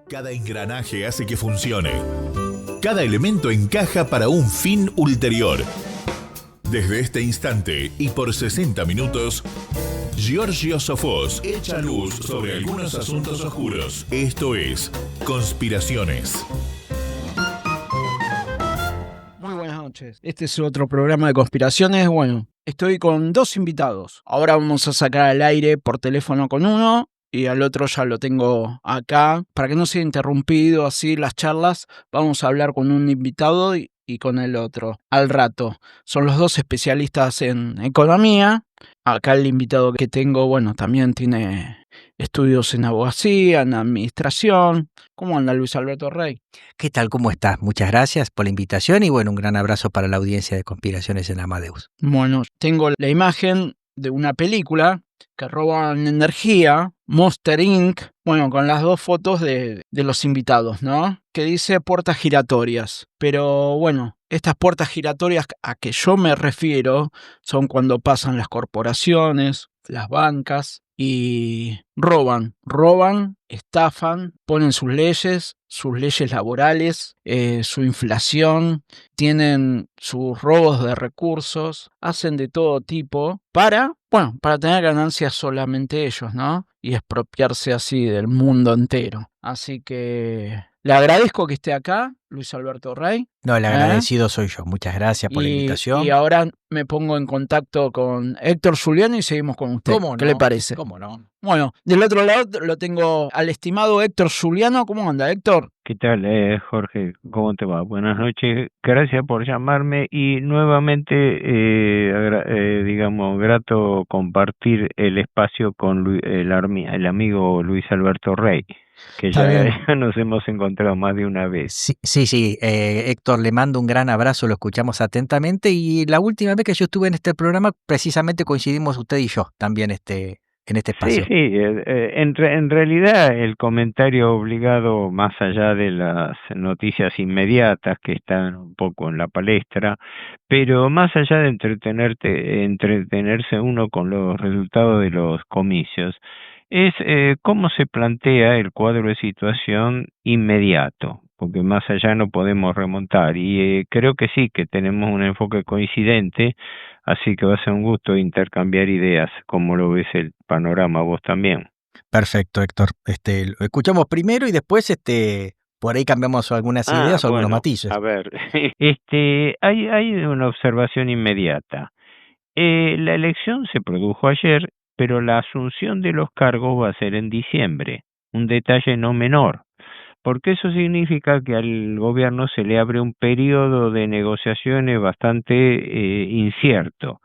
Cada engranaje hace que funcione. Cada elemento encaja para un fin ulterior. Desde este instante y por 60 minutos, Giorgio Sofós echa luz sobre algunos asuntos oscuros. Esto es Conspiraciones. Muy buenas noches. Este es otro programa de conspiraciones. Bueno, estoy con dos invitados. Ahora vamos a sacar al aire por teléfono con uno y al otro ya lo tengo acá. Para que no sea interrumpido así las charlas, vamos a hablar con un invitado y con el otro al rato. Son los dos especialistas en economía. Acá el invitado que tengo, bueno, también tiene estudios en abogacía, en administración. ¿Cómo anda Luis Alberto Rey? ¿Qué tal? ¿Cómo estás? Muchas gracias por la invitación y bueno, un gran abrazo para la audiencia de Conspiraciones en Amadeus. Bueno, tengo la imagen de una película que roban energía, Monster Inc., bueno, con las dos fotos de los invitados, ¿no? Que dice puertas giratorias. Pero bueno, estas puertas giratorias a que yo me refiero son cuando pasan las corporaciones, las bancas y roban, estafan, ponen sus leyes laborales, su inflación, tienen sus robos de recursos, hacen de todo tipo para tener ganancias solamente ellos, ¿no? Y expropiarse así del mundo entero. Así que le agradezco que esté acá, Luis Alberto Rey. No, el agradecido soy yo. Muchas gracias por la invitación. Y ahora me pongo en contacto con Héctor Zuliano y seguimos con usted. ¿Qué le parece? ¿Cómo no? Bueno, del otro lado lo tengo al estimado Héctor Zuliano. ¿Cómo anda, Héctor? ¿Qué tal, Jorge? ¿Cómo te va? Buenas noches. Gracias por llamarme y nuevamente, grato compartir el espacio con el amigo Luis Alberto Rey, que ya nos hemos encontrado más de una vez. Sí, Héctor, le mando un gran abrazo, lo escuchamos atentamente y la última vez que yo estuve en este programa precisamente coincidimos usted y yo también en este espacio. Sí, en realidad el comentario obligado, más allá de las noticias inmediatas que están un poco en la palestra, pero más allá de entretenerse uno con los resultados de los comicios, es cómo se plantea el cuadro de situación inmediato, porque más allá no podemos remontar y creo que sí, que tenemos un enfoque coincidente. Así que va a ser un gusto intercambiar ideas, como lo ves el panorama vos también. Perfecto, Héctor. Lo escuchamos primero y después por ahí cambiamos algunas ideas o algunos matices. A ver, hay una observación inmediata. La elección se produjo ayer, pero la asunción de los cargos va a ser en diciembre. Un detalle no menor, porque eso significa que al gobierno se le abre un periodo de negociaciones bastante incierto.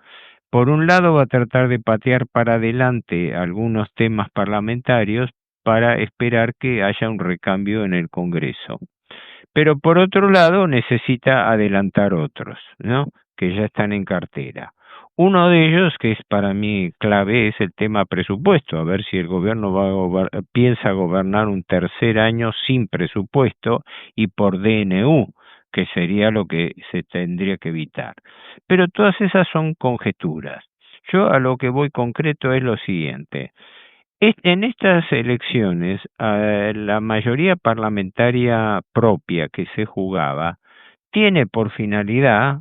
Por un lado va a tratar de patear para adelante algunos temas parlamentarios para esperar que haya un recambio en el Congreso. Pero por otro lado necesita adelantar otros, ¿no? Que ya están en cartera. Uno de ellos, que es para mí clave, es el tema presupuesto, a ver si el gobierno piensa gobernar un tercer año sin presupuesto y por DNU, que sería lo que se tendría que evitar. Pero todas esas son conjeturas. Yo a lo que voy concreto es lo siguiente. En estas elecciones, la mayoría parlamentaria propia que se jugaba tiene por finalidad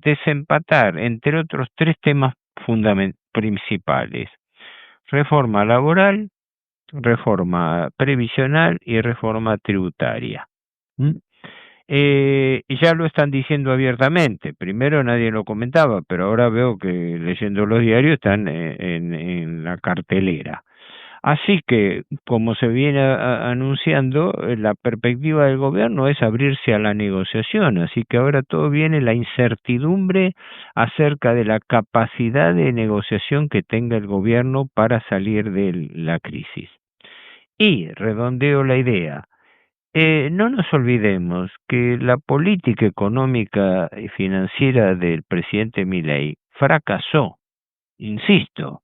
desempatar, entre otros, tres temas principales: reforma laboral, reforma previsional y reforma tributaria. Ya lo están diciendo abiertamente. Primero nadie lo comentaba, pero ahora veo que leyendo los diarios están en la cartelera. Así que, como se viene anunciando, la perspectiva del gobierno es abrirse a la negociación, así que ahora todo viene la incertidumbre acerca de la capacidad de negociación que tenga el gobierno para salir de la crisis. Y, redondeo la idea, no nos olvidemos que la política económica y financiera del presidente Milei fracasó, insisto,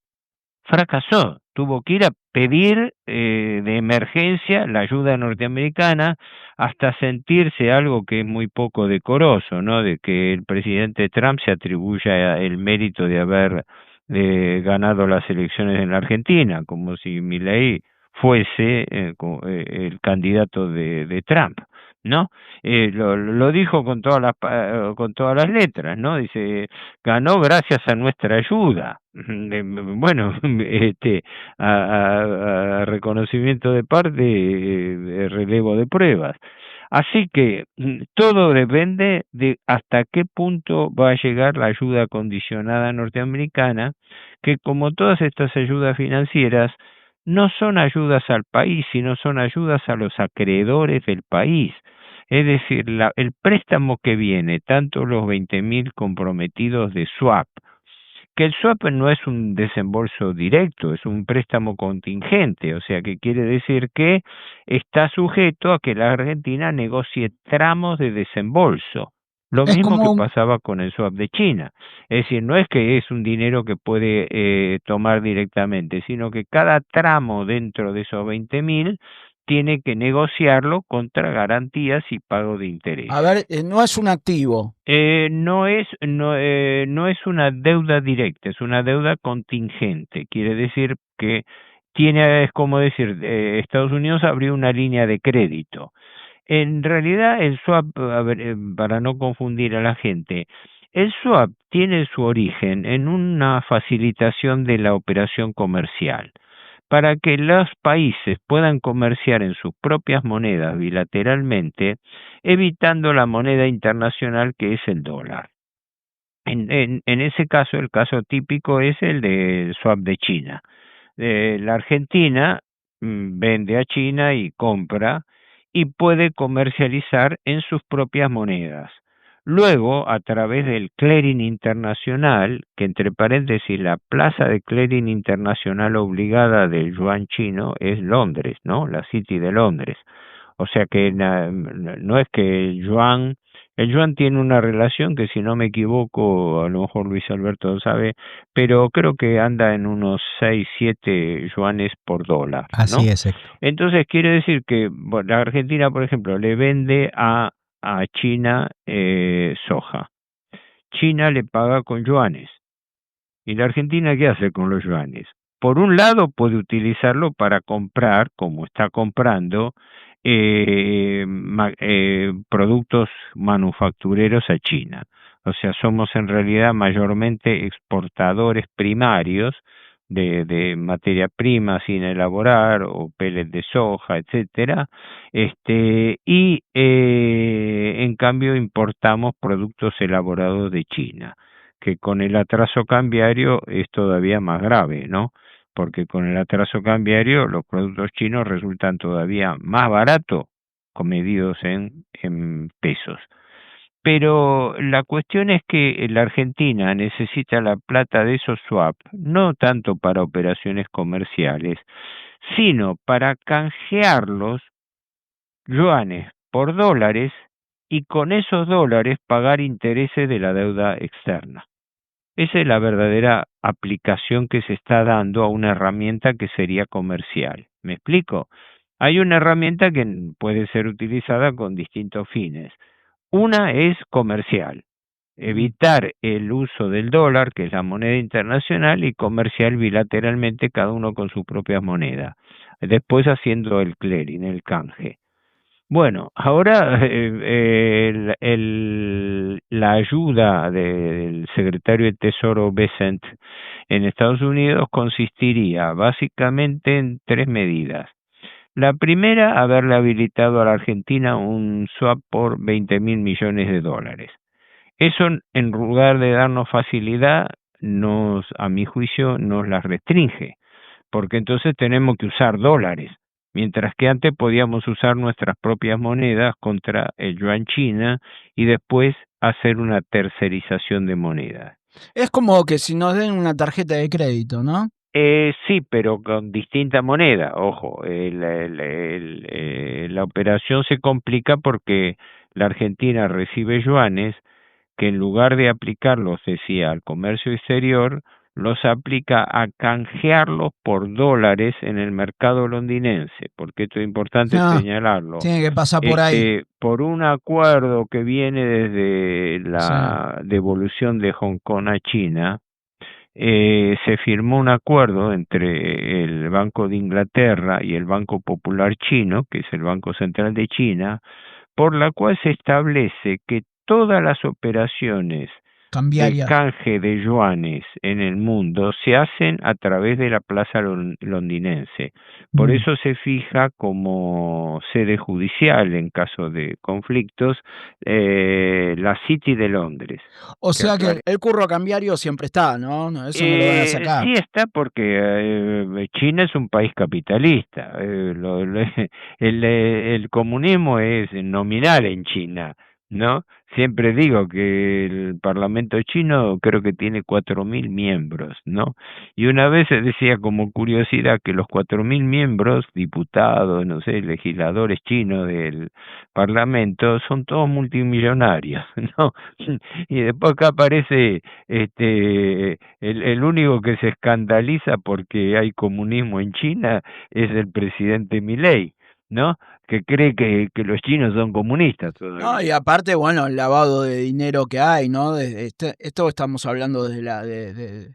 fracasó. Tuvo que ir a pedir de emergencia la ayuda norteamericana hasta sentirse algo que es muy poco decoroso, ¿no? De que el presidente Trump se atribuya el mérito de haber ganado las elecciones en la Argentina, como si Milei fuese el candidato de Trump, ¿no? Lo dijo con con todas las letras, ¿no? Dice, ganó gracias a nuestra ayuda. Bueno, a reconocimiento de parte, relevo de pruebas. Así que todo depende de hasta qué punto va a llegar la ayuda condicionada norteamericana, que como todas estas ayudas financieras, no son ayudas al país, sino son ayudas a los acreedores del país. Es decir, el préstamo que viene, tanto los 20.000 comprometidos de swap, que el swap no es un desembolso directo, es un préstamo contingente, o sea que quiere decir que está sujeto a que la Argentina negocie tramos de desembolso. Lo Es mismo que como, pasaba con el swap de China. Es decir, no es que es un dinero que puede tomar directamente, sino que cada tramo dentro de esos 20.000 tiene que negociarlo contra garantías y pago de intereses. a ver, no es un activo. No es una deuda directa, es una deuda contingente. Quiere decir que es como decir, Estados Unidos abrió una línea de crédito. En realidad el swap, a ver, para no confundir a la gente, el swap tiene su origen en una facilitación de la operación comercial para que los países puedan comerciar en sus propias monedas bilateralmente, evitando la moneda internacional que es el dólar. En ese caso, el caso típico es el del swap de China. La Argentina vende a China y compra y puede comercializar en sus propias monedas. Luego, a través del clearing internacional, que entre paréntesis la plaza de clearing internacional obligada del yuan chino es Londres, ¿no? La City de Londres. O sea que no es que el yuan tiene una relación que si no me equivoco, a lo mejor Luis Alberto lo sabe, pero creo que anda en unos 6, 7 yuanes por dólar, ¿no? Así es, Héctor. Entonces quiere decir que la Argentina, por ejemplo, le vende a China soja. China le paga con yuanes. ¿Y la Argentina qué hace con los yuanes? Por un lado puede utilizarlo para comprar, como está comprando, productos manufactureros a China. O sea, somos en realidad mayormente exportadores primarios de materia prima sin elaborar o pellets de soja, etcétera, y en cambio importamos productos elaborados de China, que con el atraso cambiario es todavía más grave, ¿no? Porque con el atraso cambiario los productos chinos resultan todavía más baratos, medidos en pesos. Pero la cuestión es que la Argentina necesita la plata de esos swap, no tanto para operaciones comerciales, sino para canjear los yuanes por dólares y con esos dólares pagar intereses de la deuda externa. Esa es la verdadera aplicación que se está dando a una herramienta que sería comercial. ¿Me explico? Hay una herramienta que puede ser utilizada con distintos fines. Una es comercial, evitar el uso del dólar, que es la moneda internacional, y comercial bilateralmente, cada uno con su propia moneda. Después haciendo el clearing, el canje. Bueno, ahora la ayuda del secretario de Tesoro Bessent en Estados Unidos consistiría básicamente en 3 medidas. La primera, haberle habilitado a la Argentina un swap por 20.000 millones de dólares. Eso, en lugar de darnos facilidad, a mi juicio, nos las restringe, porque entonces tenemos que usar dólares, mientras que antes podíamos usar nuestras propias monedas contra el yuan China y después hacer una tercerización de monedas. Es como que si nos den una tarjeta de crédito, ¿no? Sí, pero con distinta moneda. Ojo, la operación se complica porque la Argentina recibe yuanes que en lugar de aplicarlos, decía, al comercio exterior, los aplica a canjearlos por dólares en el mercado londinense, porque esto es importante señalarlo. Tiene que pasar por ahí. Por un acuerdo que viene desde la devolución de Hong Kong a China, se firmó un acuerdo entre el Banco de Inglaterra y el Banco Popular Chino, que es el Banco Central de China, por la cual se establece que todas las operaciones de Cambiaria. canje de yuanes en el mundo se hacen a través de la plaza londinense. Por Mm. eso se fija como sede judicial en caso de conflictos la City de Londres. O Que sea que aclare. el curro cambiario siempre está, ¿no? No, eso no lo van a sacar. Sí está porque China es un país capitalista. El comunismo es nominal en China, ¿no? Siempre digo que el Parlamento chino creo que tiene 4.000 miembros, ¿no? Y una vez se decía como curiosidad que los 4.000 miembros, diputados, no sé, legisladores chinos del Parlamento, son todos multimillonarios, ¿no? Y después acá aparece el único que se escandaliza porque hay comunismo en China es el presidente Milei, ¿no? Que cree que los chinos son comunistas No, y todavía. aparte, bueno, el lavado de dinero que hay, ¿no? Esto estamos hablando de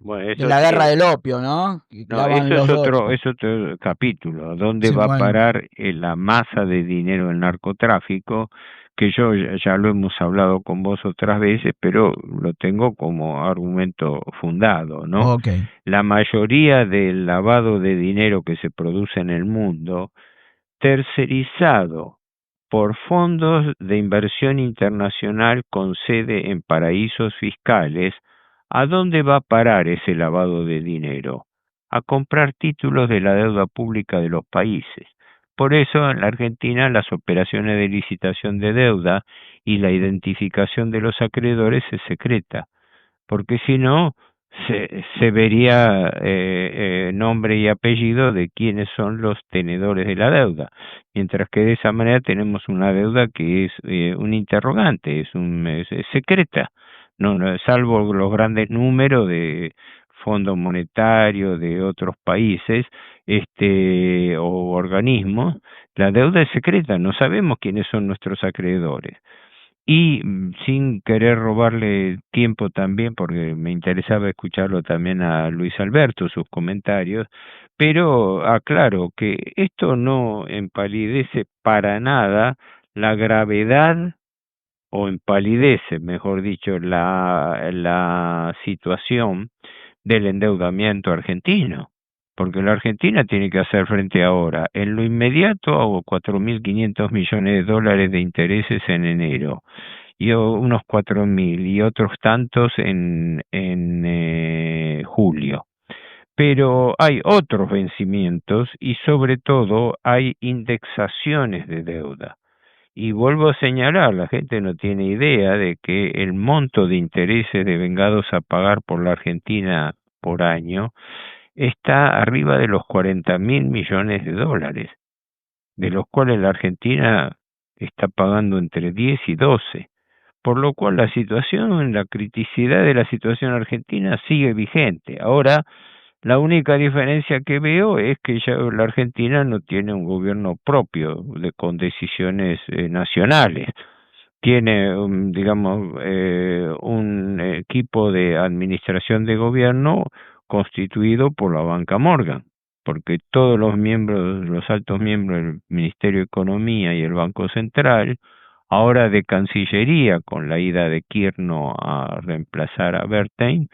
Bueno, de eso la sí, guerra del opio, ¿no? Que no, lavan eso los dólares. es otro capítulo. ¿Dónde Sí, va a bueno. parar la masa de dinero del narcotráfico? Que yo ya lo hemos hablado con vos otras veces, pero lo tengo como argumento fundado, ¿no? Ok. La mayoría del lavado de dinero que se produce en el mundo, tercerizado por fondos de inversión internacional con sede en paraísos fiscales, ¿a dónde va a parar ese lavado de dinero? A comprar títulos de la deuda pública de los países. Por eso en la Argentina las operaciones de licitación de deuda y la identificación de los acreedores es secreta, porque si no se vería nombre y apellido de quiénes son los tenedores de la deuda, mientras que de esa manera tenemos una deuda que es un interrogante, es secreta, salvo los grandes números de Fondo Monetario de otros países o organismos. La deuda es secreta, no sabemos quiénes son nuestros acreedores. Y sin querer robarle tiempo también, porque me interesaba escucharlo también a Luis Alberto, sus comentarios, pero aclaro que esto no empalidece para nada la gravedad, o empalidece, mejor dicho, la situación del endeudamiento argentino, porque la Argentina tiene que hacer frente ahora, en lo inmediato, a 4.500 millones de dólares de intereses en enero, y unos 4.000 y otros tantos en julio. Pero hay otros vencimientos y sobre todo hay indexaciones de deuda. Y vuelvo a señalar, la gente no tiene idea de que el monto de intereses devengados a pagar por la Argentina por año está arriba de los 40.000 millones de dólares, de los cuales la Argentina está pagando entre 10 y 12. Por lo cual la situación, la criticidad de la situación argentina sigue vigente. Ahora, la única diferencia que veo es que ya la Argentina no tiene un gobierno propio con decisiones nacionales. Tiene, digamos, un equipo de administración de gobierno constituido por la banca Morgan, porque todos los miembros, los altos miembros del Ministerio de Economía y el Banco Central, ahora de Cancillería, con la ida de Kirchner a reemplazar a Bertein,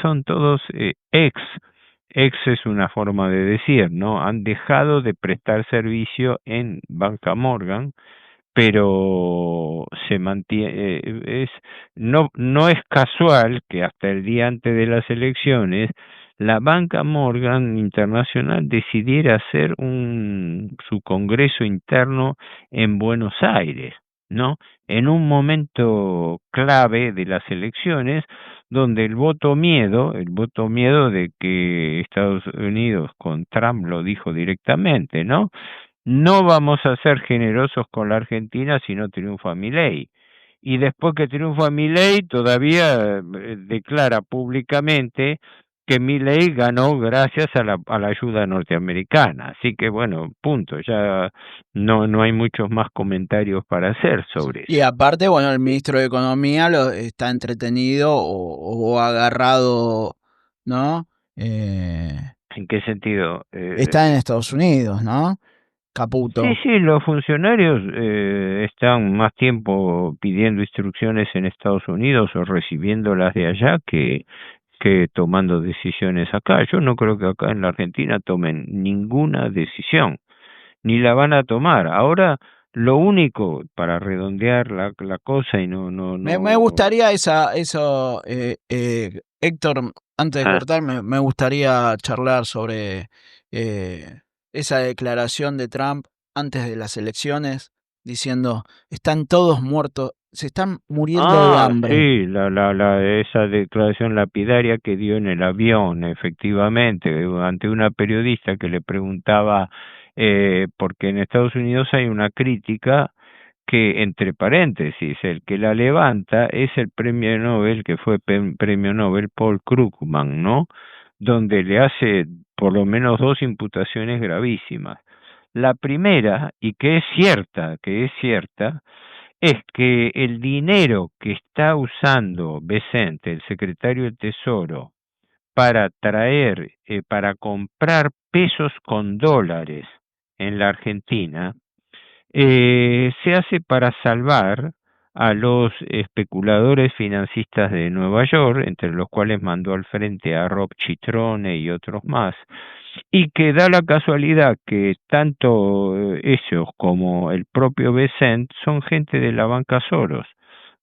son todos ex es una forma de decir, ¿no? Han dejado de prestar servicio en Banca Morgan, pero se mantiene, no es casual que hasta el día antes de las elecciones la banca Morgan Internacional decidiera hacer su congreso interno en Buenos Aires, ¿no? En un momento clave de las elecciones, donde el voto miedo de que Estados Unidos con Trump lo dijo directamente, ¿no? No vamos a ser generosos con la Argentina si no triunfa Milei. Y después que triunfa Milei, todavía declara públicamente que Milei ganó gracias a la ayuda norteamericana. Así que bueno, punto, ya no hay muchos más comentarios para hacer sobre Y eso. aparte, bueno, el ministro de Economía está entretenido o agarrado, ¿no? ¿En qué sentido? Está en Estados Unidos, ¿no? Sí, Caputo. sí, los funcionarios están más tiempo pidiendo instrucciones en Estados Unidos o recibiéndolas de allá que tomando decisiones acá. Yo no creo que acá en la Argentina tomen ninguna decisión, ni la van a tomar. Ahora, lo único para redondear la cosa y Me gustaría eso, Héctor, antes de Ah, cortar, me gustaría charlar sobre esa declaración de Trump antes de las elecciones, diciendo, están todos muertos, se están muriendo de hambre. sí, esa declaración lapidaria que dio en el avión, efectivamente, ante una periodista que le preguntaba, porque en Estados Unidos hay una crítica que, entre paréntesis, el que la levanta es el premio Nobel, que fue premio Nobel Paul Krugman, ¿no? Donde le hace por lo menos dos imputaciones gravísimas. La primera, y que es cierta, es que el dinero que está usando Vicente, el secretario del Tesoro, para traer, para comprar pesos con dólares en la Argentina, se hace para salvar a los especuladores financistas de Nueva York, entre los cuales mandó al frente a Rob Citrone y otros más, y que da la casualidad que tanto ellos como el propio Besant son gente de la banca Soros,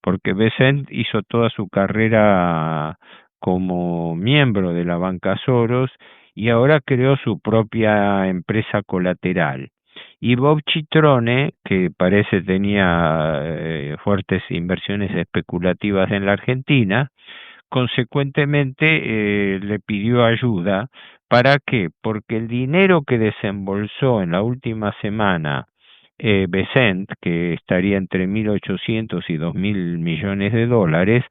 porque Besant hizo toda su carrera como miembro de la banca Soros y ahora creó su propia empresa colateral. Y Bob Citrone, que parece tenía fuertes inversiones especulativas en la Argentina, consecuentemente le pidió ayuda. ¿Para qué? Porque el dinero que desembolsó en la última semana Besant, que estaría entre 1.800 y 2.000 millones de dólares,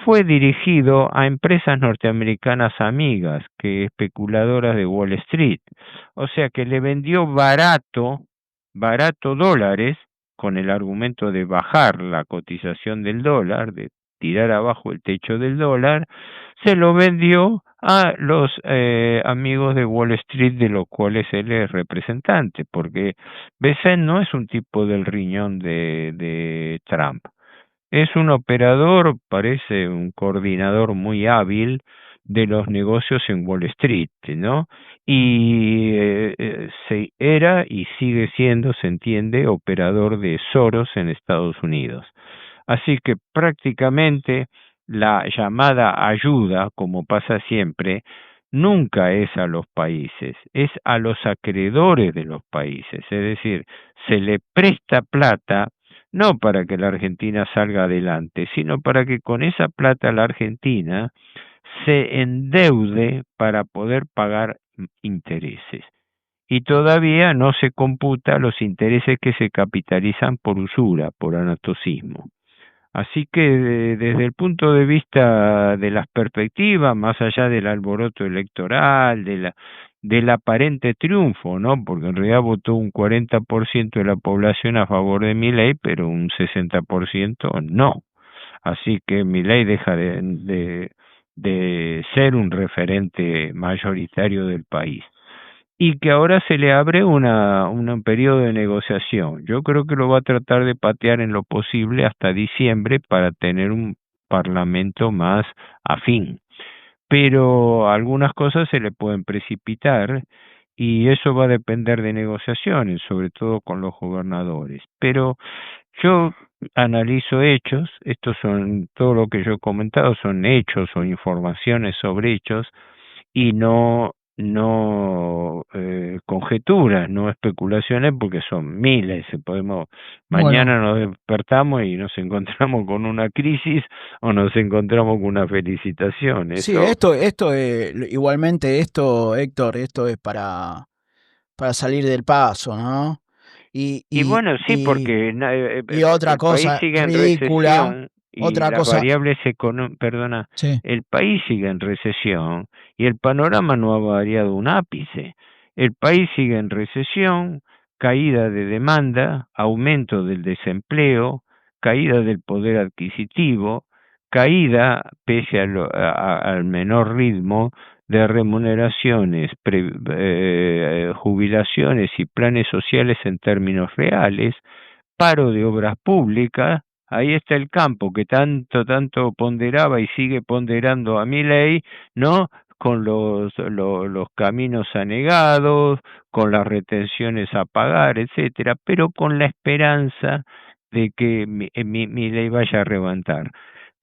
fue dirigido a empresas norteamericanas amigas, que especuladoras de Wall Street. O sea que le vendió barato dólares, con el argumento de bajar la cotización del dólar, de tirar abajo el techo del dólar, se lo vendió a los amigos de Wall Street, de los cuales él es representante, porque Bessent no es un tipo del riñón de Trump. Es un operador, parece un coordinador muy hábil de los negocios en Wall Street, ¿no? Y era y sigue siendo, se entiende, operador de Soros en Estados Unidos. Así que prácticamente la llamada ayuda, como pasa siempre, nunca es a los países, es a los acreedores de los países. Es decir, se le presta plata no para que la Argentina salga adelante, sino para que con esa plata la Argentina se endeude para poder pagar intereses. Y todavía no se computa los intereses que se capitalizan por usura, por anatocismo. Así que desde el punto de vista de las perspectivas, más allá del alboroto electoral, del aparente triunfo, ¿no? Porque en realidad votó un 40% de la población a favor de Milei, pero un 60% no. Así que Milei deja de ser un referente mayoritario del país. Y que ahora se le abre un periodo de negociación. Yo creo que lo va a tratar de patear en lo posible hasta diciembre para tener un parlamento más afín. Pero algunas cosas se le pueden precipitar y eso va a depender de negociaciones, sobre todo con los gobernadores. Pero yo analizo hechos, estos son, todo lo que yo he comentado son hechos o informaciones sobre hechos, y no conjeturas, no especulaciones, porque son miles. Podemos, mañana nos despertamos y nos encontramos con una crisis o nos encontramos con una felicitación. Sí, Eso, esto igualmente esto, Héctor, esto es para salir del paso, ¿no? Y, y y, bueno, sí, y, porque y otra el país cosa sigue en ridícula, recesión. y Otra las cosa, variables perdona, sí, el país sigue en recesión y el panorama no ha variado un ápice. El país sigue en recesión, caída de demanda, aumento del desempleo, caída del poder adquisitivo, caída, pese al menor ritmo, de remuneraciones, jubilaciones y planes sociales en términos reales, paro de obras públicas. Ahí está el campo que tanto ponderaba y sigue ponderando a Milei, ¿no? Con los caminos anegados, con las retenciones a pagar, etcétera, pero con la esperanza de que Milei vaya a levantar.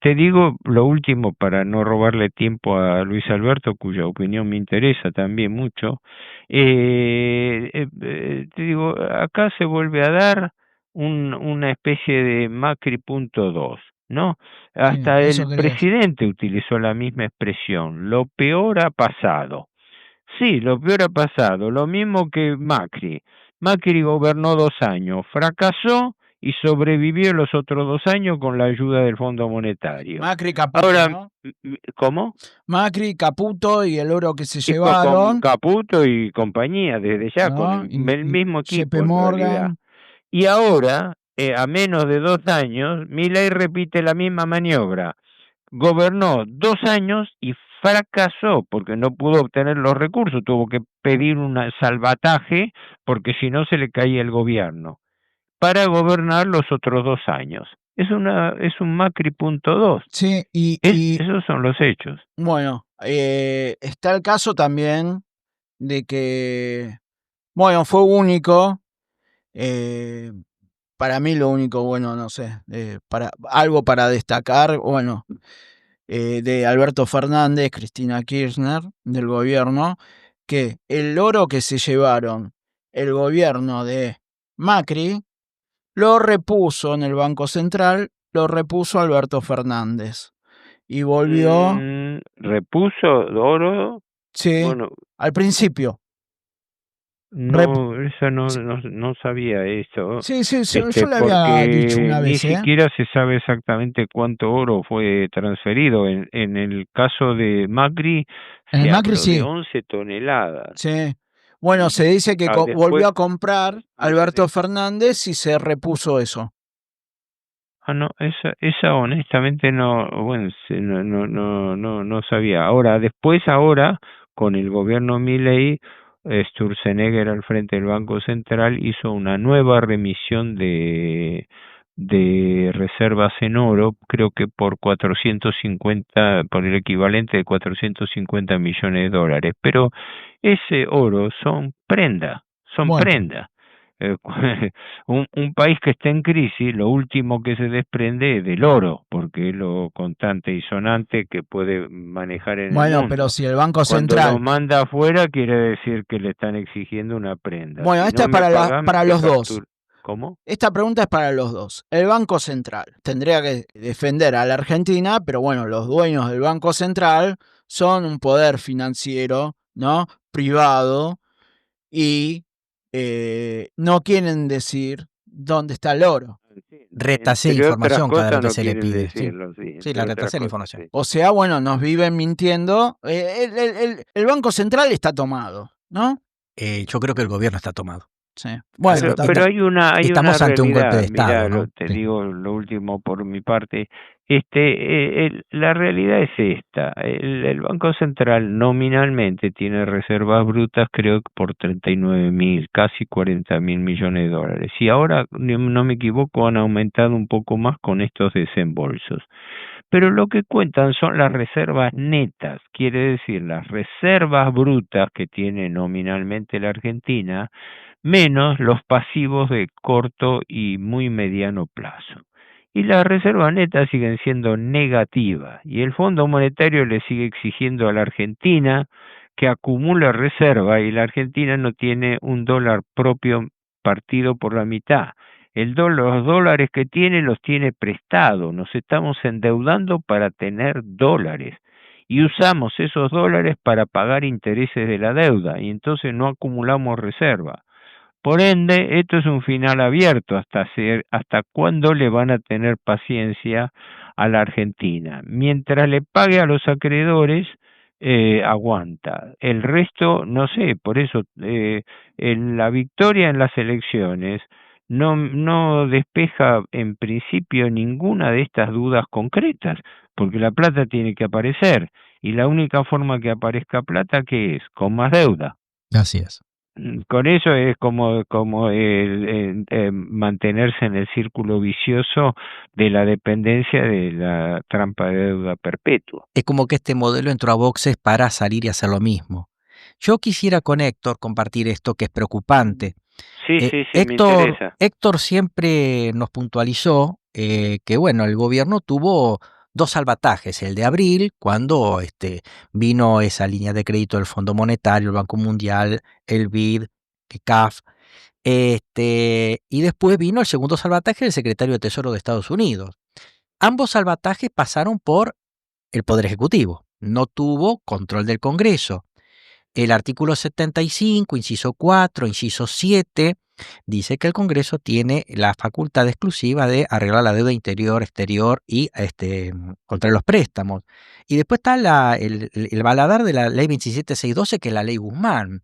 Te digo lo último para no robarle tiempo a Luis Alberto, cuya opinión me interesa también mucho. Te digo, acá se vuelve a dar una especie de Macri punto dos, ¿no? sí, Hasta eso el quería decir. presidente utilizó la misma expresión, lo peor ha pasado. Sí, lo peor ha pasado, lo mismo que Macri. Macri gobernó 2 años, fracasó y sobrevivió los otros 2 años con la ayuda del Fondo Monetario. Macri Caputo, Ahora, ¿no? ¿cómo? Macri, Caputo y el oro que se Y con llevaron, Caputo y compañía, desde ya, con ¿no? el Y mismo JP equipo en realidad. Morgan, Y ahora, a menos de 2 años, Milei repite la misma maniobra. Gobernó 2 años y fracasó porque no pudo obtener los recursos, tuvo que pedir un salvataje porque si no se le caía el gobierno para gobernar los otros 2 años. Es un Macri punto dos. sí, Esos son los hechos. bueno, está el caso también de que, bueno, fue único, eh, para mí lo único, bueno, no sé, algo para destacar, bueno, de Alberto Fernández, Cristina Kirchner, del gobierno, que el oro que se llevaron el gobierno de Macri lo repuso en el Banco Central, lo repuso Alberto Fernández y volvió, Repuso oro. sí, Bueno, al principio. no, eso no sabía eso. Sí, sí, sí, yo le había dicho Porque una ni vez, ¿eh? siquiera se sabe exactamente cuánto oro fue transferido. En el caso de Macri En el se Macri habló de sí, 11 toneladas. sí. Bueno, se Y dice que después, volvió a comprar Alberto Fernández y se repuso eso. no, esa honestamente no, bueno, no sabía. Ahora, con el gobierno Milei, Sturzenegger al frente del Banco Central hizo una nueva remisión de reservas en oro, creo que por 450, por el equivalente de 450 millones de dólares. Pero ese oro son Bueno, prenda. Eh, un país que está en crisis, lo último que se desprende es del oro, porque es lo constante y sonante que puede manejar en el bueno, pero mundo. si el Banco Cuando lo Central. manda afuera quiere decir que le están exigiendo una prenda. Bueno, Si esta no es me pagás, para te los dos. capturo. ¿Cómo? Esta pregunta es para los dos. El Banco Central tendría que defender a la Argentina, pero bueno, los dueños del Banco Central son un poder financiero, ¿no? Privado y no quieren decir dónde está el oro. Rétase Entre otras información cada vez cosas que no se le quieren pide. Sí, decirlo, sí, sí, entre la otras rétase la cosas, información. sí. O sea, bueno, nos viven mintiendo. El Banco Central está tomado, ¿no? Yo creo que el gobierno está tomado. Sí. Bueno, Pero hay una Estamos ante un golpe realidad, de Estado, mira, ¿no? te Sí. digo lo último por mi parte. La realidad es esta: el Banco Central nominalmente tiene reservas brutas, creo que por 39.000, casi 40.000 millones de dólares. Y ahora, no me equivoco, han aumentado un poco más con estos desembolsos. Pero lo que cuentan son las reservas netas, quiere decir las reservas brutas que tiene nominalmente la Argentina, menos los pasivos de corto y muy mediano plazo. Y las reservas netas siguen siendo negativas, y el Fondo Monetario le sigue exigiendo a la Argentina que acumule reserva, y la Argentina no tiene un dólar propio partido por la mitad. Los dólares que tiene los tiene prestados, nos estamos endeudando para tener dólares y usamos esos dólares para pagar intereses de la deuda y entonces no acumulamos reserva. Por ende, esto es un final abierto hasta cuándo le van a tener paciencia a la Argentina. Mientras le pague a los acreedores, aguanta. El resto, no sé, por eso la victoria en las elecciones no despeja en principio ninguna de estas dudas concretas, porque la plata tiene que aparecer, y la única forma que aparezca plata, ¿qué es? Con más deuda. Así es. Con eso es como mantenerse en el círculo vicioso de la dependencia de la trampa de deuda perpetua. Es como que este modelo entró a boxes para salir y hacer lo mismo. Yo quisiera con Héctor compartir esto que es preocupante. Sí, me interesa. Héctor siempre nos puntualizó que, bueno, el gobierno tuvo dos salvatajes, el de abril, cuando vino esa línea de crédito del Fondo Monetario, el Banco Mundial, el BID, el CAF, y después vino el segundo salvataje del secretario de Tesoro de Estados Unidos. Ambos salvatajes pasaron por el Poder Ejecutivo, no tuvo control del Congreso. El artículo 75, inciso 4, inciso 7, dice que el Congreso tiene la facultad exclusiva de arreglar la deuda interior, exterior y contra los préstamos. Y después está el baladar de la ley 27612, que es la ley Guzmán.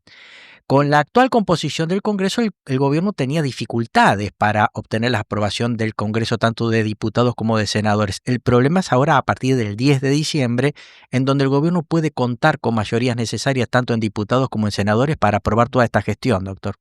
Con la actual composición del Congreso, el gobierno tenía dificultades para obtener la aprobación del Congreso, tanto de diputados como de senadores. El problema es ahora a partir del 10 de diciembre, en donde el gobierno puede contar con mayorías necesarias tanto en diputados como en senadores para aprobar toda esta gestión, doctor.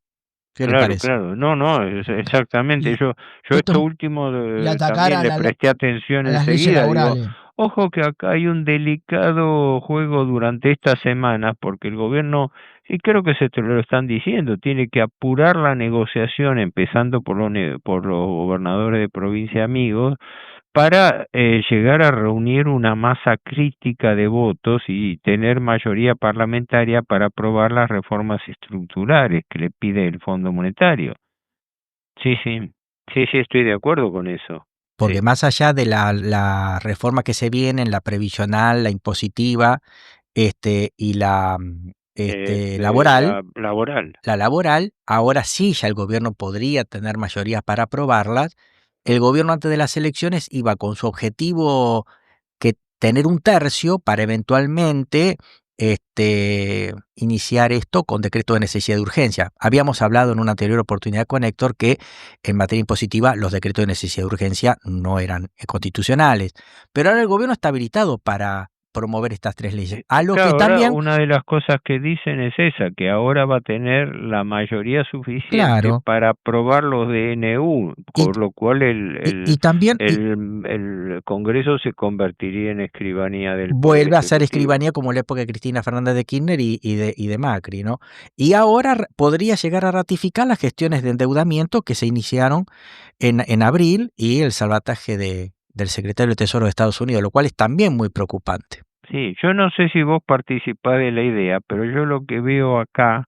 ¿Qué le parece? Claro, no, exactamente. Yo esto último también le presté atención enseguida. Digo, ojo que acá hay un delicado juego durante estas semanas, porque el gobierno, y creo que se lo están diciendo, tiene que apurar la negociación, empezando por los gobernadores de provincia amigos, para llegar a reunir una masa crítica de votos y tener mayoría parlamentaria para aprobar las reformas estructurales que le pide el Fondo Monetario. Sí, estoy de acuerdo con eso. Porque más allá de la reforma que se viene, la previsional, la impositiva, y la laboral, la laboral, ahora sí ya el gobierno podría tener mayorías para aprobarlas. El gobierno antes de las elecciones iba con su objetivo que tener un tercio para eventualmente iniciar esto con decreto de necesidad de urgencia. Habíamos hablado en una anterior oportunidad con Héctor que en materia impositiva los decretos de necesidad de urgencia no eran constitucionales, pero ahora el gobierno está habilitado para promover estas tres leyes. A lo que también una de las cosas que dicen es esa, que ahora va a tener la mayoría suficiente para aprobar los DNU, por lo cual el Congreso se convertiría en escribanía del vuelve a ser escribanía como en la época de Cristina Fernández de Kirchner y de Macri, ¿no? Y ahora podría llegar a ratificar las gestiones de endeudamiento que se iniciaron en abril y el salvataje del secretario de Tesoro de Estados Unidos, lo cual es también muy preocupante. Sí, yo no sé si vos participás de la idea, pero yo lo que veo acá,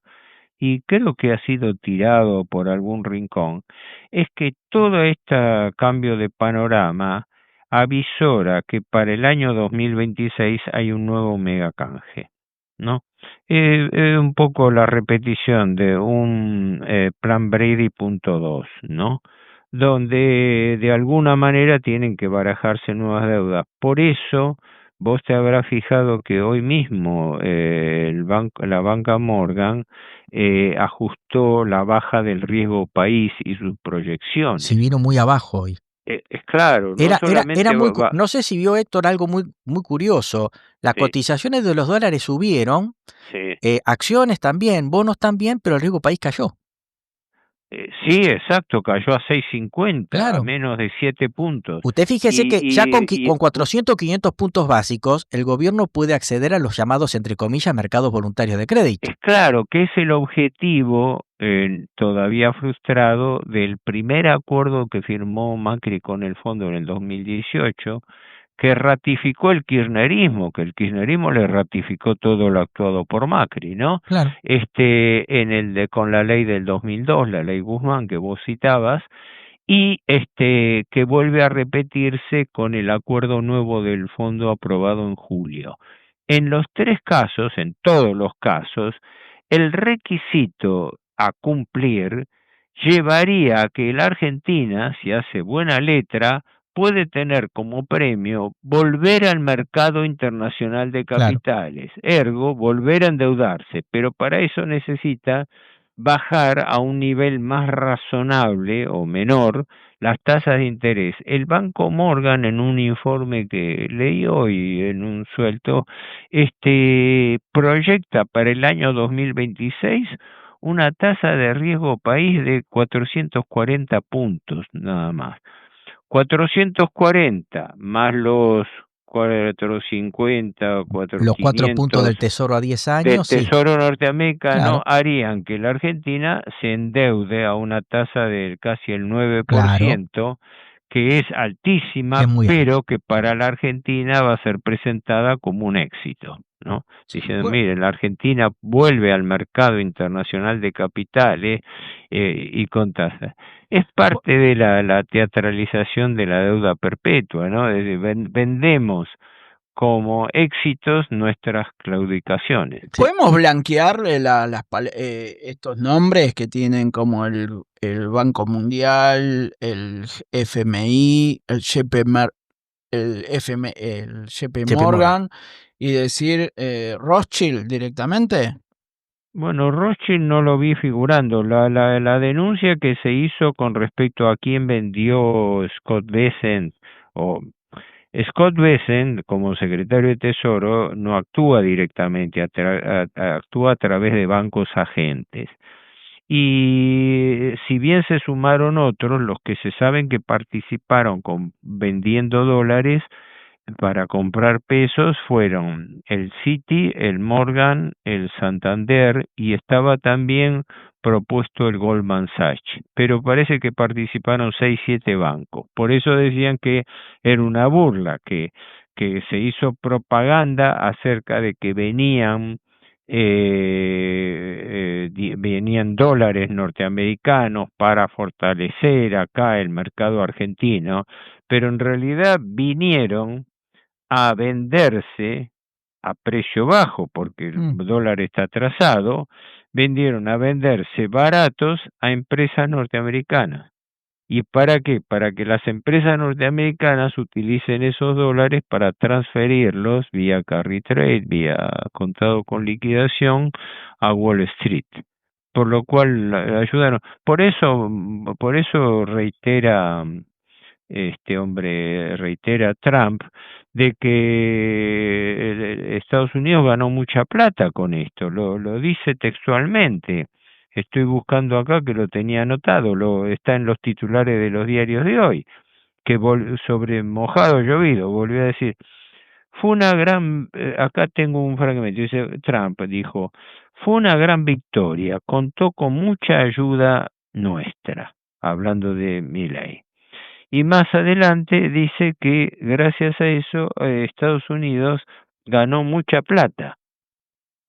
y creo que ha sido tirado por algún rincón, es que todo este cambio de panorama avisora que para el año 2026 hay un nuevo megacanje, ¿no? Un poco la repetición de un plan Brady .2, ¿no? Donde de alguna manera tienen que barajarse nuevas deudas. Por eso, vos te habrás fijado que hoy mismo la banca Morgan ajustó la baja del riesgo país y sus proyecciones. Se vino muy abajo hoy. Es claro, no sé si vio Héctor algo muy, muy curioso. Las cotizaciones de los dólares subieron, acciones también, bonos también, pero el riesgo país cayó. Sí, exacto, cayó a 6.50, a menos de 7 puntos. Usted fíjese que ya con 400 o 500 puntos básicos, el gobierno puede acceder a los llamados, entre comillas, mercados voluntarios de crédito. Es claro que es el objetivo todavía frustrado del primer acuerdo que firmó Macri con el fondo en el 2018, que ratificó el kirchnerismo, que el kirchnerismo le ratificó todo lo actuado por Macri, ¿no? Claro. Con la ley del 2002, la ley Guzmán que vos citabas, y que vuelve a repetirse con el acuerdo nuevo del fondo aprobado en julio. En los tres casos, en todos los casos, el requisito a cumplir llevaría a que la Argentina, si hace buena letra, puede tener como premio volver al mercado internacional de Claro. capitales, ergo, volver a endeudarse, pero para eso necesita bajar a un nivel más razonable o menor las tasas de interés. El Banco Morgan, en un informe que leí hoy en un suelto, proyecta para el año 2026 una tasa de riesgo país de 440 puntos nada más. 440 más los 450, Los 4 puntos 4.500 del Tesoro a 10 del años, sí, Tesoro norteamericano claro, harían que la Argentina se endeude a una tasa de casi el claro, 9%, que es altísima, es muy alto. pero que para la Argentina va a ser presentada como un éxito, ¿no? Diciendo, Bueno, mire, la Argentina vuelve al mercado internacional de capitales y con tasas. Es bu- parte de la teatralización de la deuda perpetua, ¿no? Vendemos como éxitos nuestras claudicaciones. Sí, ¿podemos blanquearle estos nombres que tienen como el Banco Mundial, el FMI, el JP JP Morgan. Morgan y decir Rothschild directamente? Bueno, Rothschild no lo vi figurando. La denuncia que se hizo con respecto a quién vendió Scott Bessent, o Scott Bessent, como secretario de Tesoro, no actúa directamente, actúa a través de bancos agentes. Y si bien se sumaron otros, los que se saben que participaron vendiendo dólares para comprar pesos fueron el Citi, el Morgan, el Santander y estaba también propuesto el Goldman Sachs, pero parece que participaron 6, 7 bancos. Por eso decían que era una burla, que se hizo propaganda acerca de que venían dólares norteamericanos para fortalecer acá el mercado argentino, pero en realidad vinieron a venderse a precio bajo, porque el Mm. dólar está atrasado, vendieron a venderse baratos a empresas norteamericanas. ¿Y para qué? Para que las empresas norteamericanas utilicen esos dólares para transferirlos vía carry trade, vía contado con liquidación a Wall Street. Por lo cual ayudaron. Por eso reitera Trump de que Estados Unidos ganó mucha plata con esto, lo dice textualmente. Estoy buscando acá que lo tenía anotado, está en los titulares de los diarios de hoy, que sobre mojado llovido, volvió a decir, fue una gran, acá tengo un fragmento, dice Trump, dijo, fue una gran victoria, contó con mucha ayuda nuestra, hablando de Milley. Y más adelante dice que gracias a eso Estados Unidos ganó mucha plata.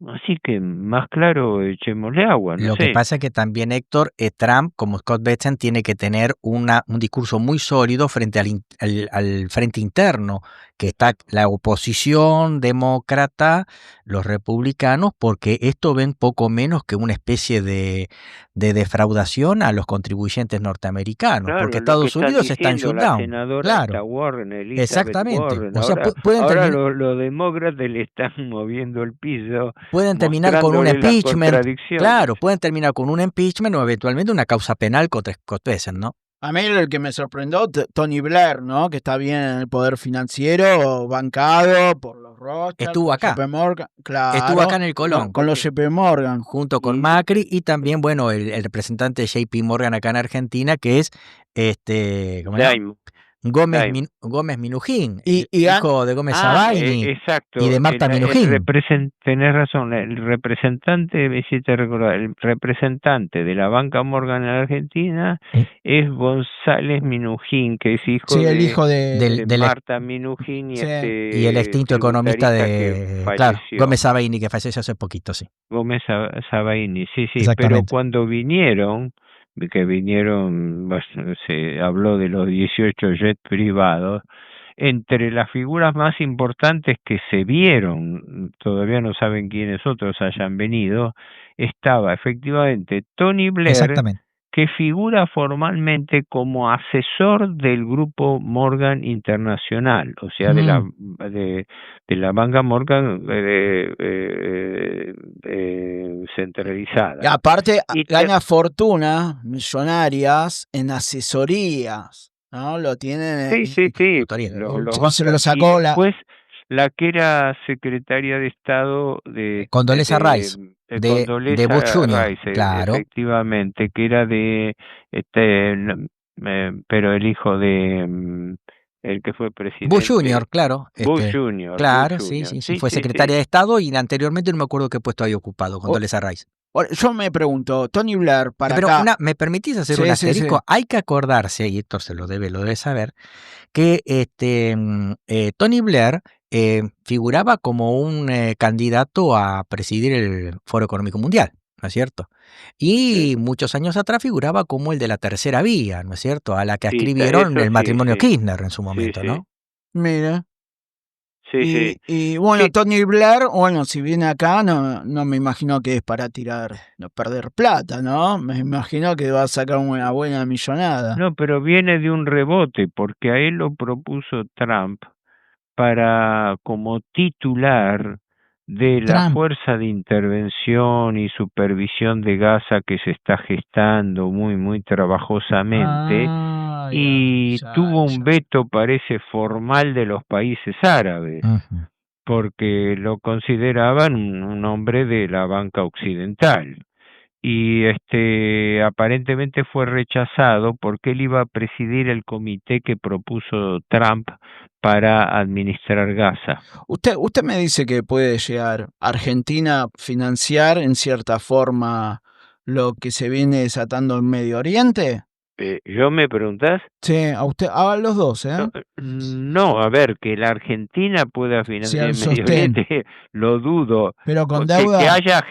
Así que más claro, echémosle agua, no Lo que sé. pasa es que también, Héctor, Trump, como Scott Bessent, tiene que tener un discurso muy sólido frente al frente interno, que está la oposición demócrata, los republicanos, porque esto ven poco menos que una especie de defraudación a los contribuyentes norteamericanos, Claro, porque es lo que Estados están Unidos está en diciendo la shutdown. senadora esta Claro, Warren, Elizabeth exactamente. Warren. O sea, Ahora, pueden ahora terminar. los demócratas le están moviendo el piso, Pueden terminar con un mostrándole las impeachment, contradicciones. claro, pueden terminar con un impeachment o eventualmente una causa penal contra Scott Bessent, ¿no? A mí el que me sorprendió, Tony Blair, ¿no? Que está bien en el poder financiero, bancado por los Rothschild, Estuvo por acá. JP Morgan, claro. Estuvo acá en el Colón. Con los JP Morgan. Junto con Y- Macri y también, bueno, el representante de JP Morgan acá en Argentina, que es ¿cómo se llama? Daimon. Gómez Minujín, Y hijo de Gómez Sabaini exacto. y de Marta Minujín. Tenés razón, el representante, me hiciste recordar, el representante de la banca Morgan en Argentina es González Minujín, que es hijo Sí, el de, hijo del Marta Minujín y Sí. y el extinto economista tributarista que claro, falleció. Gómez Sabaini, que falleció hace poquito, sí. Gómez Sabaini, sí, pero Exactamente. cuando vinieron, se habló de los 18 jets privados, entre las figuras más importantes que se vieron, todavía no saben quiénes otros hayan venido, estaba efectivamente Tony Blair, Exactamente. que figura formalmente como asesor del grupo Morgan Internacional, o sea, de la banca Morgan Y centralizada. aparte Y gana fortuna millonarias en asesorías, ¿no? Lo tienen. sí, Consultoría. Se lo sacó y después la que era secretaria de Estado de Condoleezza Rice, de Bush Condoleezza Jr., Rice, claro. efectivamente, que era de pero el hijo de el que fue presidente. Bush Jr., claro. Bush Jr. Claro, Bush sí, Jr. sí. Fue secretaria de Estado y anteriormente no me acuerdo qué puesto había ocupado, Condoleezza Rice. Yo me pregunto, Tony Blair, para Pero acá. ¿me permitís hacer Sí, un sí, asterisco? sí. Hay que acordarse, y Héctor lo debe saber, que Tony Blair figuraba como un candidato a presidir el Foro Económico Mundial, ¿no es cierto? Y muchos años atrás figuraba como el de la tercera vía, ¿no es cierto? A la que Sí, ascribieron eso el sí, matrimonio sí. Kirchner en su Sí, momento, sí. ¿no? Mira. Sí. Y bueno, Sí. Tony Blair, bueno, si viene acá, no me imagino que es para no perder plata, ¿no? Me imagino que va a sacar una buena millonada. No, pero viene de un rebote, porque a él lo propuso Trump para como titular de la Trump. fuerza de intervención y supervisión de Gaza que se está gestando muy trabajosamente, y tuvo un veto, parece, formal de los países árabes, porque lo consideraban un hombre de la banca occidental. Y aparentemente fue rechazado porque él iba a presidir el comité que propuso Trump para administrar Gaza. Usted me dice que puede llegar Argentina a financiar en cierta forma lo que se viene desatando en Medio Oriente. ¿Yo me preguntás? Sí, a los dos, ¿eh? No, a ver, que la Argentina pueda financiar Sí, el Medio Oriente, lo dudo. Pero con Que deuda. haya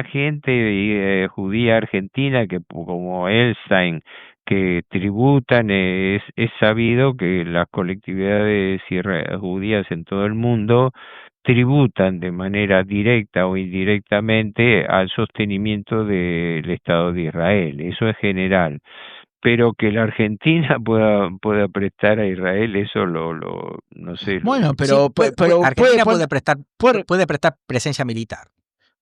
gente judía argentina que como Elstein que tributan, es sabido que las colectividades judías en todo el mundo tributan de manera directa o indirectamente al sostenimiento del Estado de Israel, eso es general. Pero que la Argentina pueda prestar a Israel, eso no sé. Bueno, Sí, Argentina puede prestar presencia militar.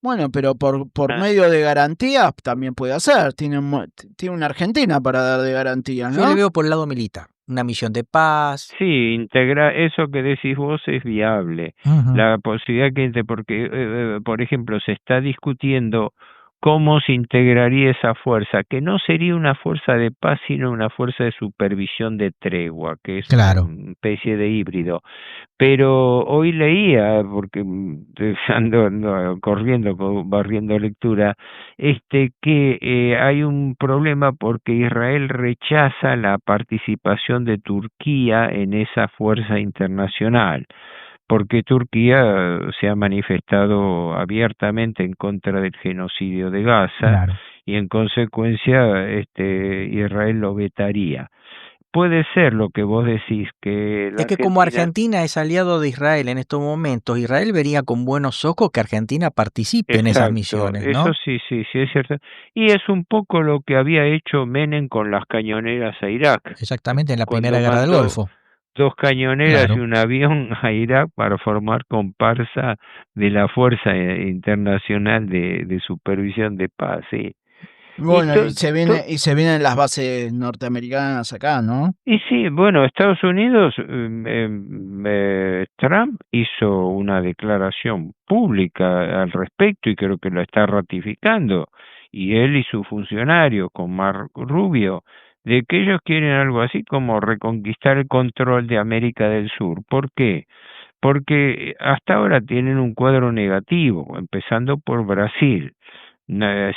Bueno, pero por medio de garantías también puede hacer. Tiene una Argentina para dar de garantías, ¿no? Yo le veo por el lado militar. Una misión de paz. Sí, integrar eso que decís vos es viable. La posibilidad porque, por ejemplo, se está discutiendo cómo se integraría esa fuerza, que no sería una fuerza de paz, sino una fuerza de supervisión de tregua, que es Claro. una especie de híbrido. Pero hoy leía, porque ando corriendo, barriendo lectura, que hay un problema porque Israel rechaza la participación de Turquía en esa fuerza internacional, porque Turquía se ha manifestado abiertamente en contra del genocidio de Gaza, Claro. y en consecuencia Israel lo vetaría. Puede ser lo que vos decís, que Es que como Argentina es aliado de Israel en estos momentos, Israel vería con buenos ojos que Argentina participe en esas misiones, ¿no? Eso sí, es cierto. Y es un poco lo que había hecho Menem con las cañoneras a Irak. Exactamente, en la Cuando Primera Guerra del mandó Golfo. 2 cañoneras Claro. y un avión a Irak para formar comparsa de la Fuerza Internacional de Supervisión de Paz, sí. Bueno, y se vienen las bases norteamericanas acá, ¿no? Y sí, bueno, Estados Unidos, Trump hizo una declaración pública al respecto y creo que lo está ratificando, y él y su funcionario con Marco Rubio, de que ellos quieren algo así como reconquistar el control de América del Sur. ¿Por qué? Porque hasta ahora tienen un cuadro negativo, empezando por Brasil.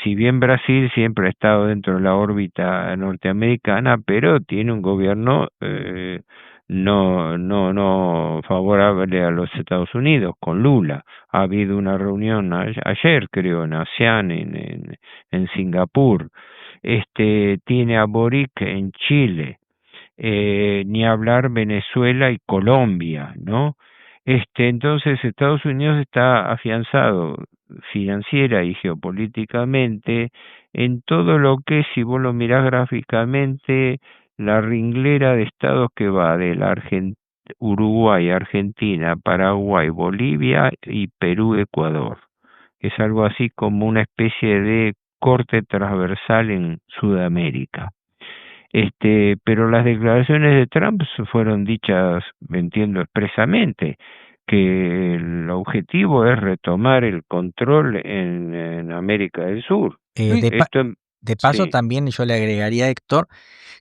Si bien Brasil siempre ha estado dentro de la órbita norteamericana, pero tiene un gobierno no favorable a los Estados Unidos, con Lula. Ha habido una reunión ayer, creo, en ASEAN, en Singapur. Tiene a Boric en Chile. ni hablar Venezuela y Colombia, ¿no? Entonces Estados Unidos está afianzado financiera y geopolíticamente en todo lo que, si vos lo mirás gráficamente, la ringlera de estados que va de la Uruguay, Argentina, Paraguay, Bolivia y Perú, Ecuador. Es algo así como una especie de corte transversal en Sudamérica. Pero las declaraciones de Trump fueron dichas, entiendo expresamente, que el objetivo es retomar el control en América del Sur. De paso, sí. también yo le agregaría, Héctor,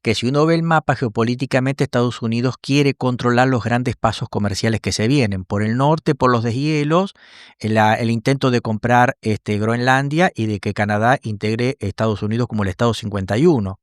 que si uno ve el mapa geopolíticamente, Estados Unidos quiere controlar los grandes pasos comerciales que se vienen. Por el norte, por los deshielos, el intento de comprar Groenlandia y de que Canadá integre Estados Unidos como el Estado 51.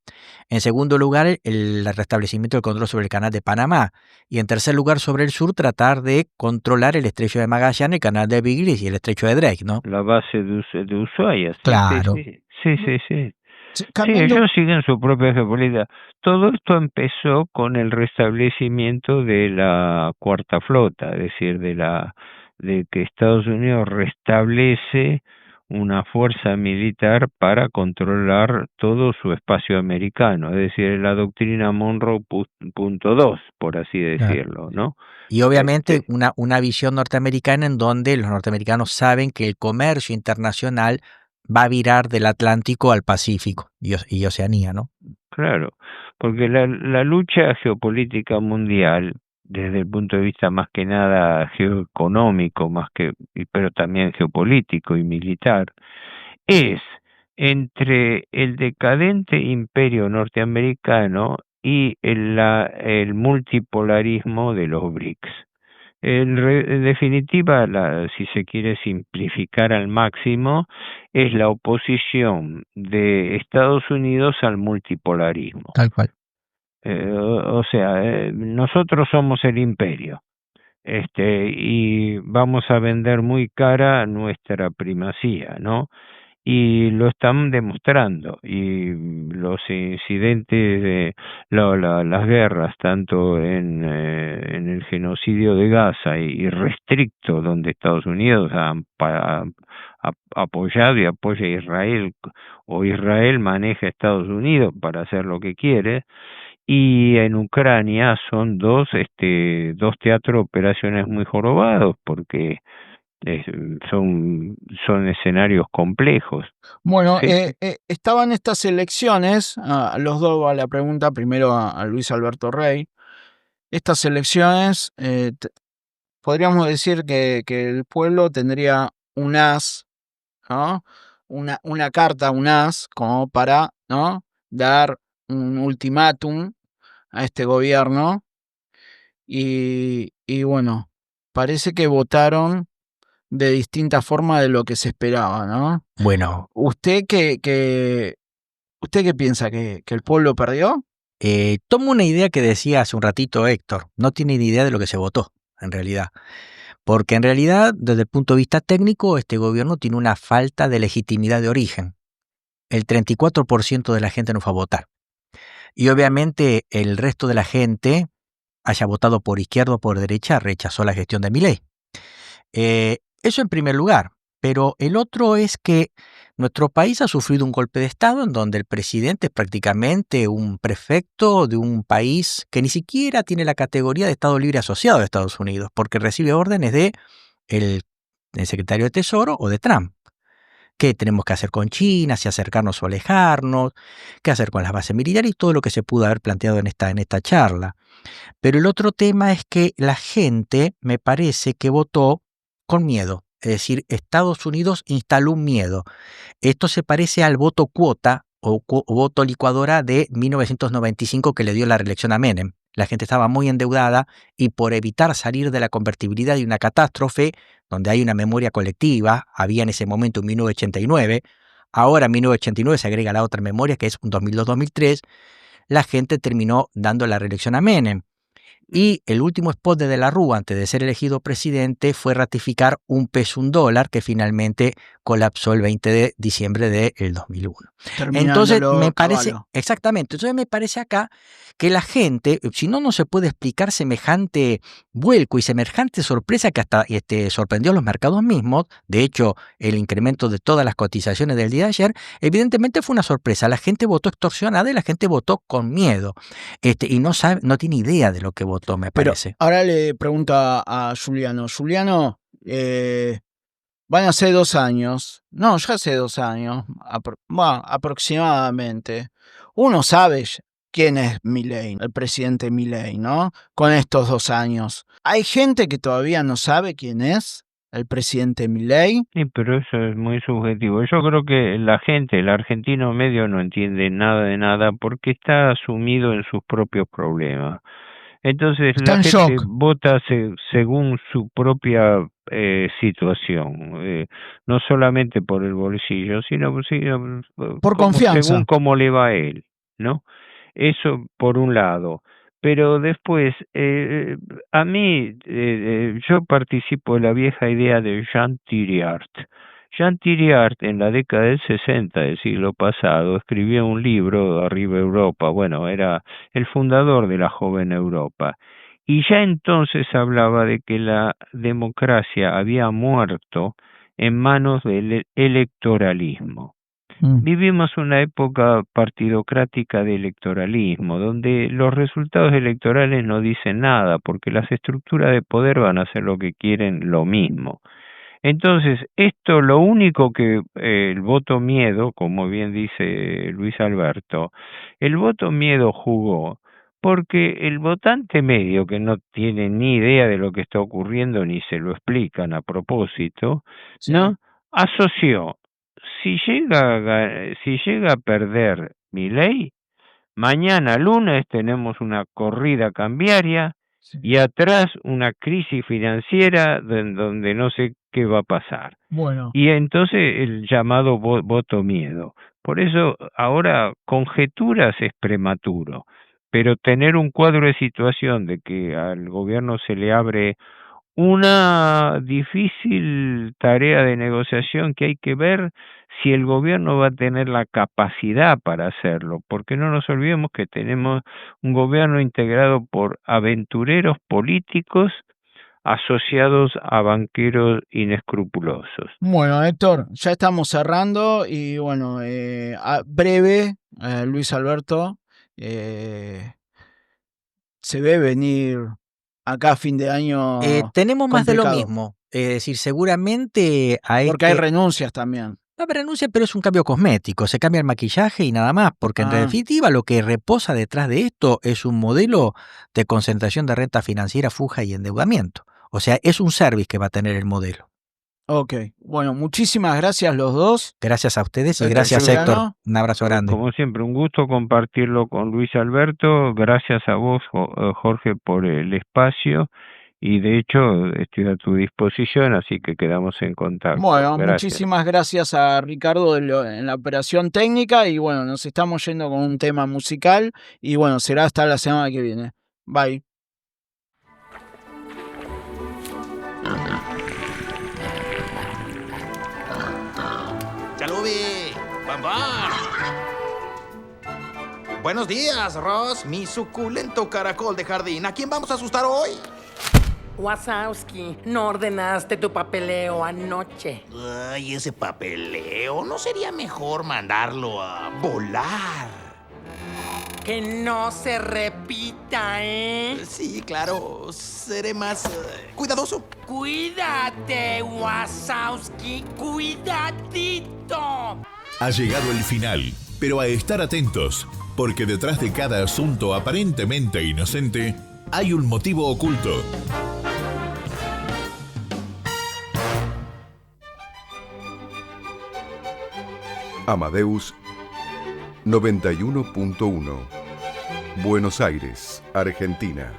En segundo lugar, el restablecimiento del control sobre el canal de Panamá. Y en tercer lugar, sobre el sur, tratar de controlar el estrecho de Magallanes, el canal de Beagle y el estrecho de Drake, ¿no? La base de Ushuaia. Sí, claro. Sí. Sí, ellos siguen su propia geopolítica. Todo esto empezó con el restablecimiento de la Cuarta Flota, es decir, de que Estados Unidos restablece una fuerza militar para controlar todo su espacio americano, es decir, la doctrina Monroe .2, por así decirlo, ¿no? Y obviamente una visión norteamericana en donde los norteamericanos saben que el comercio internacional va a virar del Atlántico al Pacífico y Oceanía, ¿no? Claro, porque la lucha geopolítica mundial, desde el punto de vista más que nada geoeconómico, pero también geopolítico y militar, es entre el decadente imperio norteamericano y el multipolarismo de los BRICS. En definitiva, si se quiere simplificar al máximo, es la oposición de Estados Unidos al multipolarismo. Tal cual. Nosotros somos el imperio, y vamos a vender muy cara nuestra primacía, ¿no? Y lo están demostrando, y los incidentes de las guerras, tanto en el genocidio de Gaza y restricto, donde Estados Unidos ha apoyado y apoya a Israel, o Israel maneja a Estados Unidos para hacer lo que quiere, y en Ucrania son dos teatros de operaciones muy jorobados, porque son escenarios complejos. Bueno, estaban estas elecciones, los dos va la pregunta, primero a Luis Alberto Rey. Estas elecciones, podríamos decir que el pueblo tendría un as, ¿no? Una carta, un as, como para, ¿no?, dar un ultimátum a este gobierno. Y bueno, parece que votaron de distinta forma de lo que se esperaba, ¿no? Bueno. ¿Usted qué piensa? ¿Que el pueblo perdió? Tomo una idea que decía hace un ratito Héctor. No tiene ni idea de lo que se votó, en realidad. Porque en realidad, desde el punto de vista técnico, este gobierno tiene una falta de legitimidad de origen. El 34% de la gente no fue a votar. Y obviamente el resto de la gente, haya votado por izquierda o por derecha, rechazó la gestión de Milei. Eso en primer lugar. Pero el otro es que nuestro país ha sufrido un golpe de Estado en donde el presidente es prácticamente un prefecto de un país que ni siquiera tiene la categoría de Estado Libre Asociado de Estados Unidos, porque recibe órdenes de el secretario de Tesoro o de Trump. ¿Qué tenemos que hacer con China? Si acercarnos o alejarnos, qué hacer con las bases militares y todo lo que se pudo haber planteado en esta charla. Pero el otro tema es que la gente, me parece que votó con miedo. Es decir, Estados Unidos instaló un miedo. Esto se parece al voto cuota o voto licuadora de 1995 que le dio la reelección a Menem. La gente estaba muy endeudada y por evitar salir de la convertibilidad de una catástrofe, donde hay una memoria colectiva, había en ese momento un 1989, ahora en 1989 se agrega la otra memoria que es un 2002-2003, la gente terminó dando la reelección a Menem. Y el último spot de la Rúa antes de ser elegido presidente fue ratificar un peso, un dólar, que finalmente colapsó el 20 de diciembre del 2001. Entonces me parece, exactamente, entonces me parece acá que la gente, si no se puede explicar semejante vuelco y semejante sorpresa que hasta sorprendió a los mercados mismos. De hecho, el incremento de todas las cotizaciones del día de ayer, evidentemente fue una sorpresa. La gente votó extorsionada y la gente votó con miedo. Y no sabe, no tiene idea de lo que votó, me parece. Pero ahora le pregunto a Juliano. Juliano, van a ser 2 años. No, ya hace 2 años, aproximadamente. Uno sabe quién es Milei, el presidente Milei, ¿no? Con estos 2 años. Hay gente que todavía no sabe quién es el presidente Milei. Sí, pero eso es muy subjetivo. Yo creo que la gente, el argentino medio, no entiende nada de nada porque está sumido en sus propios problemas. Entonces la gente vota según su propia situación, no solamente por el bolsillo, sino por confianza, según cómo le va a él, ¿no? Eso por un lado. Pero después, a mí, yo participo de la vieja idea de Jean Thiriart. Jean Thiriart, en la década del 60 del siglo pasado, escribió un libro, Arriba Europa. Bueno, era el fundador de la Joven Europa. Y ya entonces hablaba de que la democracia había muerto en manos del electoralismo. Vivimos una época partidocrática de electoralismo, donde los resultados electorales no dicen nada, porque las estructuras de poder van a hacer lo que quieren, lo mismo. Entonces, esto lo único que el voto miedo, como bien dice Luis Alberto, el voto miedo jugó porque el votante medio, que no tiene ni idea de lo que está ocurriendo ni se lo explican a propósito, sí, ¿no? Asoció, si llega a perder Milei, mañana lunes tenemos una corrida cambiaria, sí, y atrás una crisis financiera donde no sé qué va a pasar. Bueno. Y entonces el llamado voto miedo. Por eso ahora conjeturas es prematuro, pero tener un cuadro de situación de que al gobierno se le abre una difícil tarea de negociación que hay que ver si el gobierno va a tener la capacidad para hacerlo, porque no nos olvidemos que tenemos un gobierno integrado por aventureros políticos asociados a banqueros inescrupulosos. Bueno, Héctor, ya estamos cerrando y bueno, breve, Luis Alberto, se ve venir acá a fin de año. Tenemos más complicado. De lo mismo. Es decir, seguramente hay porque hay renuncias también. No hay renuncia, pero es un cambio cosmético. Se cambia el maquillaje y nada más, porque en definitiva lo que reposa detrás de esto es un modelo de concentración de renta financiera, fuga y endeudamiento. O sea, es un service que va a tener el modelo. Ok, bueno, muchísimas gracias los dos. Gracias a ustedes y gracias, Héctor. Un abrazo grande. Como siempre, un gusto compartirlo con Luis Alberto. Gracias a vos, Jorge, por el espacio. Y de hecho, estoy a tu disposición, así que quedamos en contacto. Bueno, muchísimas gracias a Ricardo en la operación técnica. Y bueno, nos estamos yendo con un tema musical. Y bueno, será hasta la semana que viene. Bye. ¡Chalubi! ¡Bam, bam! Buenos días, Ross, mi suculento caracol de jardín. ¿A quién vamos a asustar hoy? Wazowski, no ordenaste tu papeleo anoche. Ay, ese papeleo. ¿No sería mejor mandarlo a volar? Que no se repita, ¿eh? Sí, claro. Seré más cuidadoso. Cuídate, Wazowski. Cuidadito. Ha llegado el final, pero a estar atentos, porque detrás de cada asunto aparentemente inocente hay un motivo oculto. Amadeus 91.1 Buenos Aires, Argentina.